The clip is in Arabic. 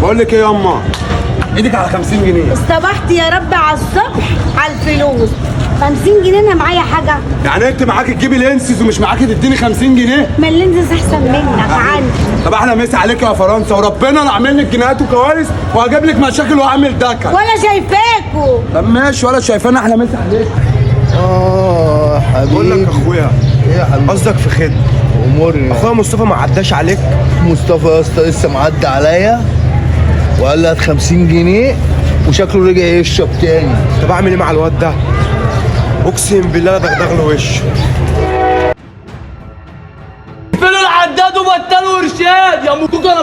بقول لك ايه ياما، ايدك على 50 جنيه. استبحت يا رب على الصبح على الفلوس. 50 جنيه انا معايا حاجه؟ يعني انت معاكي تجيبي لينسز ومش معاكي تديني 50 جنيه؟ ما اللينزز احسن منك عندي. طب احلى مسا عليك يا فرنسا، وربنا انا اعمل لك جنيهات وكوارث وهجيب لك مشاكل واعمل دكن. ولا شايفاكوا. طب ماشي، ولا شايفانا، احلى مسا عليك. حبيبي. بقول لك يا اخويا، ايه يا حبيبي؟ قصدك في خدمه. امورني. اخويا مصطفى ما عداش عليك؟ مصطفى يا اسطى لسه معدي عليا وقال لي هات 50 جنيه وشكله رجع يشرب تاني. طب اعمل ايه مع الواد ده؟ اقسم بالله دغدغ له وشه. قفلوا العداد وبطلوا ارشاد يا ام كوكو. انا